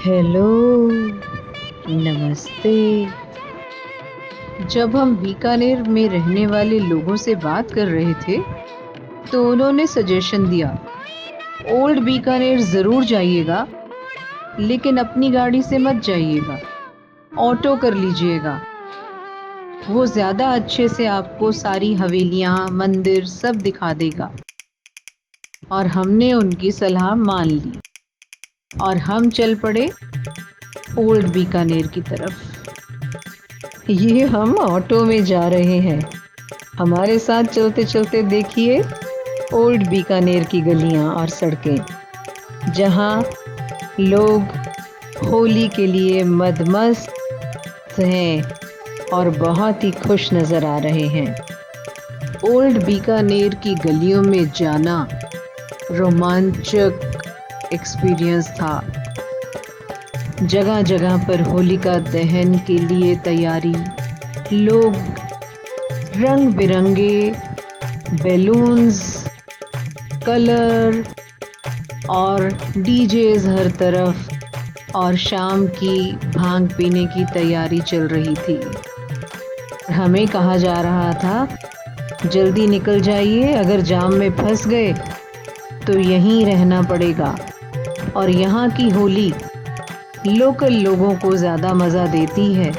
Hello, नमस्ते। जब हम बीकानेर में रहने वाले लोगों से बात कर रहे थे तो उन्होंने सजेशन दिया, ओल्ड बीकानेर ज़रूर जाइएगा, लेकिन अपनी गाड़ी से मत जाइएगा, ऑटो कर लीजिएगा। वो ज़्यादा अच्छे से आपको सारी हवेलियाँ, मंदिर सब दिखा देगा। और हमने उनकी सलाह मान ली और हम चल पड़े ओल्ड बीकानेर की तरफ। ये हम ऑटो में जा रहे हैं। हमारे साथ चलते चलते देखिए ओल्ड बीकानेर की गलियां और सड़कें, जहां लोग होली के लिए मदमस्त हैं और बहुत ही खुश नज़र आ रहे हैं। ओल्ड बीकानेर की गलियों में जाना रोमांचक एक्सपीरियंस था। जगह जगह पर होलिका दहन के लिए तैयारी, लोग रंग बिरंगे बैलून्स, कलर और डीजेज हर तरफ, और शाम की भांग पीने की तैयारी चल रही थी। हमें कहा जा रहा था, जल्दी निकल जाइए, अगर जाम में फंस गए तो यहीं रहना पड़ेगा। और यहाँ की होली लोकल लोगों को ज़्यादा मज़ा देती है।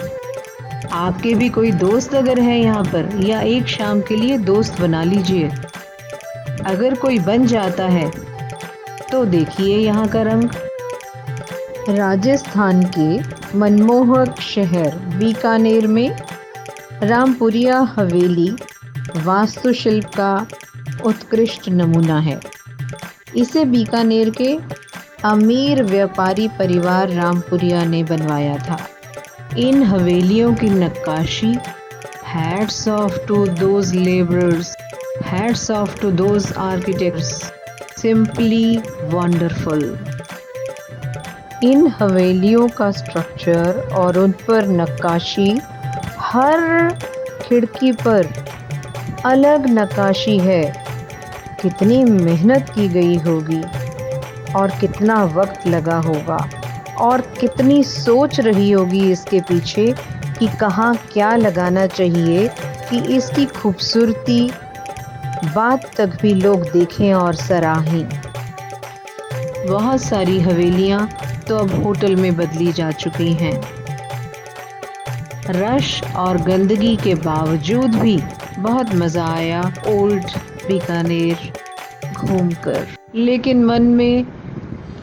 आपके भी कोई दोस्त अगर है यहाँ पर, या एक शाम के लिए दोस्त बना लीजिए। अगर कोई बन जाता है तो देखिए यहाँ का रंग। राजस्थान के मनमोहक शहर बीकानेर में रामपुरिया हवेली वास्तुशिल्प का उत्कृष्ट नमूना है। इसे बीकानेर के अमीर व्यापारी परिवार रामपुरिया ने बनवाया था। इन हवेलियों की नक्काशी, hats off to those labourers, hats off to those architects, simply wonderful. इन हवेलियों का स्ट्रक्चर और उन पर नक्काशी, हर खिड़की पर अलग नक्काशी है। कितनी मेहनत की गई होगी और कितना वक्त लगा होगा और कितनी सोच रही होगी इसके पीछे कि कहाँ क्या लगाना चाहिए कि इसकी खूबसूरती बाद तक भी लोग देखें और सराहें। बहुत सारी हवेलियाँ तो अब होटल में बदली जा चुकी हैं। रश और गंदगी के बावजूद भी बहुत मज़ा आया ओल्ड बीकानेर घूमकर। लेकिन मन में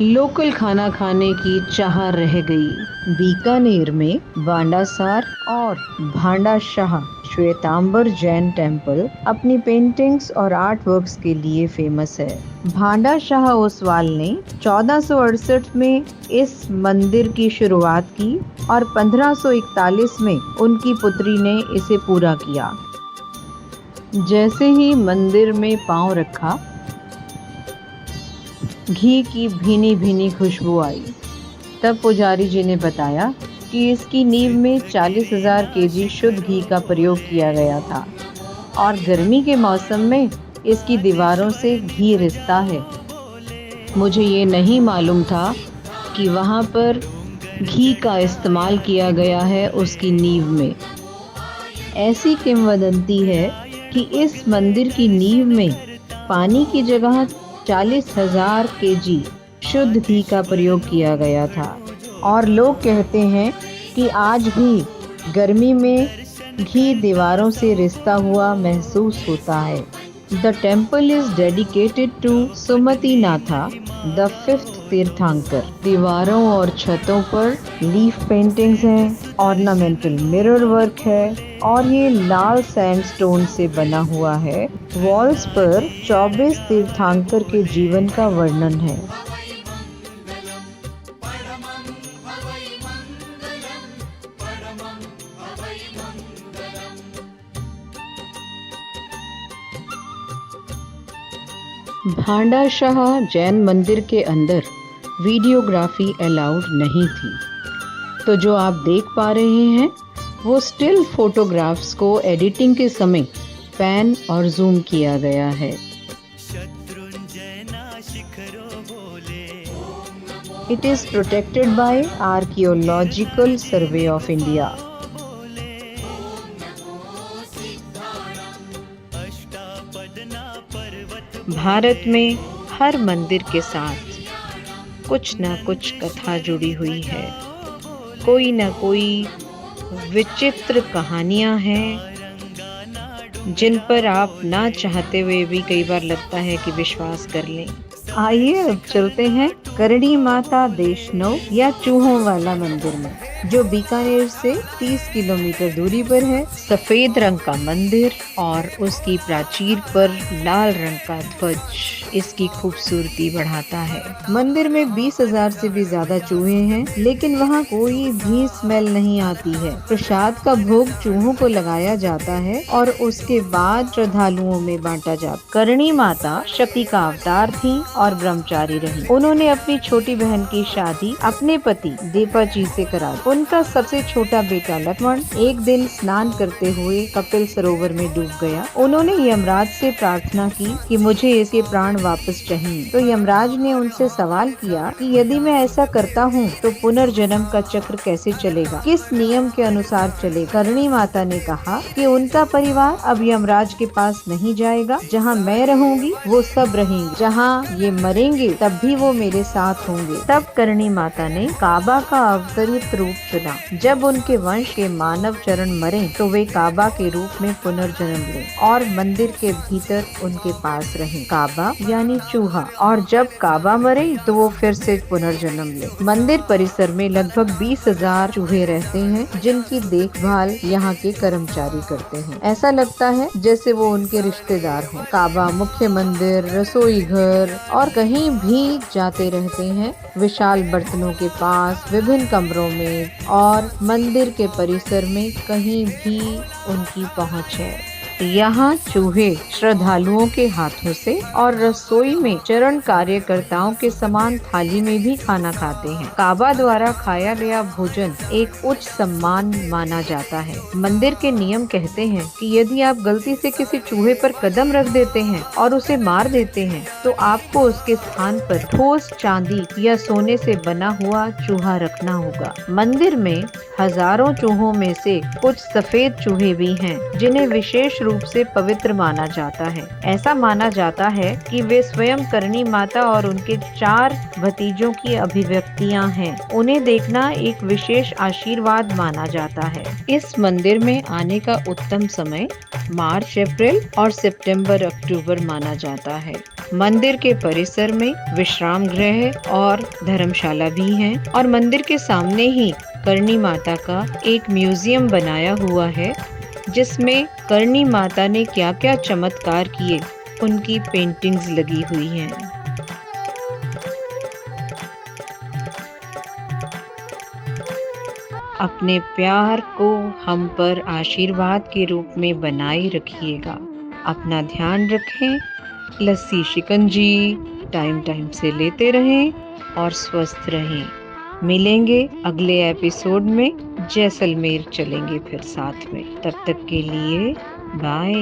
लोकल खाना खाने की चाह रह गई। बीकानेर में बांडासार और भांडाशाह श्वेतांबर जैन टेम्पल अपनी पेंटिंग्स और आर्ट वर्क्स के लिए फेमस है। भांडाशाह ओसवाल ने 1468 में इस मंदिर की शुरुआत की और 1541 में उनकी पुत्री ने इसे पूरा किया। जैसे ही मंदिर में पांव रखा, घी की भीनी भीनी खुशबू आई। तब पुजारी जी ने बताया कि इसकी नींव में 40,000 केजी शुद्ध घी का प्रयोग किया गया था और गर्मी के मौसम में इसकी दीवारों से घी रिसता है। मुझे ये नहीं मालूम था कि वहाँ पर घी का इस्तेमाल किया गया है उसकी नींव में। ऐसी किंवदंती है कि इस मंदिर की नींव में पानी की जगह 40,000 केजी शुद्ध घी का प्रयोग किया गया था। और लोग कहते हैं कि आज भी गर्मी में घी दीवारों से रिसता हुआ महसूस होता है। The temple is dedicated to Sumati Natha, the 5th Tirthankar. दीवारों और छतों पर लीफ पेंटिंग्स हैं, ऑर्नामेंटल मिरर वर्क है और ये लाल सैंडस्टोन से बना हुआ है। वॉल्स पर 24 तीर्थंकर के जीवन का वर्णन है। भांडाशाह जैन मंदिर के अंदर वीडियोग्राफी अलाउड नहीं थी, तो जो आप देख पा रहे हैं वो स्टिल फोटोग्राफ्स को एडिटिंग के समय पैन और जूम किया गया है। It is protected by Archaeological Survey of India. Bharat में हर मंदिर के साथ कुछ न कुछ कथा जुड़ी हुई है। कोई न कोई विचित्र कहानियां हैं जिन पर आप ना चाहते हुए भी कई बार लगता है कि विश्वास कर लें। आइए अब चलते हैं करणी माता देशनो या चूहों वाला मंदिर में, जो बीकानेर से 30 किलोमीटर दूरी पर है। सफेद रंग का मंदिर और उसकी प्राचीर पर लाल रंग का ध्वज इसकी खूबसूरती बढ़ाता है। मंदिर में 20,000 से भी ज्यादा चूहे हैं, लेकिन वहाँ कोई भी स्मेल नहीं आती है। प्रसाद का भोग चूहों को लगाया जाता है और उसके बाद श्रद्धालुओं में बांटा जाता। करणी माता शक्ति का अवतार थी और ब्रह्मचारी रही। उन्होंने अपनी छोटी बहन की शादी अपने पति देवाजी से करा दी। उनका सबसे छोटा बेटा लक्ष्मण एक दिन स्नान करते हुए कपिल सरोवर में डूब गया। उन्होंने यमराज से प्रार्थना की कि मुझे इसके प्राण वापस चाहिए। तो यमराज ने उनसे सवाल किया कि यदि मैं ऐसा करता हूँ तो पुनर्जन्म का चक्र कैसे चलेगा, किस नियम के अनुसार चलेगा। करणी माता ने कहा कि उनका परिवार अब यमराज के पास नहीं जाएगा। जहाँ मैं रहूंगी वो सब रहेंगे, जहाँ ये मरेंगे तब भी वो मेरे साथ होंगे। तब करणी माता ने काबा का अवतरित रूप चुना। जब उनके वंश के मानव चरण मरे तो वे काबा के रूप में पुनर्जन्म ले और मंदिर के भीतर उनके पास रहे। काबा यानी चूहा, और जब काबा मरे तो वो फिर से पुनर्जन्म ले। मंदिर परिसर में लगभग 20,000 चूहे रहते हैं, जिनकी देखभाल यहाँ के कर्मचारी करते हैं। ऐसा लगता है जैसे वो उनके रिश्तेदार हों। काबा, मुख्य मंदिर, रसोई घर और कहीं भी जाते रहते हैं। विशाल बर्तनों के पास, विभिन्न कमरों में और मंदिर के परिसर में कहीं भी उनकी पहुंच है। यहाँ चूहे श्रद्धालुओं के हाथों से और रसोई में चरण कार्यकर्ताओं के समान थाली में भी खाना खाते हैं। काबा द्वारा खाया गया भोजन एक उच्च सम्मान माना जाता है। मंदिर के नियम कहते हैं कि यदि आप गलती से किसी चूहे पर कदम रख देते हैं और उसे मार देते हैं तो आपको उसके स्थान पर ठोस चांदी या सोने से बना हुआ चूहा रखना होगा। मंदिर में हजारों चूहों में से कुछ सफेद चूहे भी हैं, जिन्हें विशेष रूप से पवित्र माना जाता है। ऐसा माना जाता है कि वे स्वयं करणी माता और उनके 4 भतीजों की अभिव्यक्तियां हैं। उन्हें देखना एक विशेष आशीर्वाद माना जाता है। इस मंदिर में आने का उत्तम समय मार्च, अप्रैल और सितंबर, अक्टूबर माना जाता है। मंदिर के परिसर में विश्राम गृह और धर्मशाला भी है और मंदिर के सामने ही करणी माता का एक म्यूजियम बनाया हुआ है, जिसमें करणी माता ने क्या क्या चमत्कार किए उनकी पेंटिंग्स लगी हुई हैं। अपने प्यार को हम पर आशीर्वाद के रूप में बनाए रखिएगा। अपना ध्यान रखें, लस्सी शिकंजी टाइम से लेते रहें और स्वस्थ रहें। मिलेंगे अगले एपिसोड में। जैसलमेर चलेंगे फिर साथ में। तब तक के लिए बाय।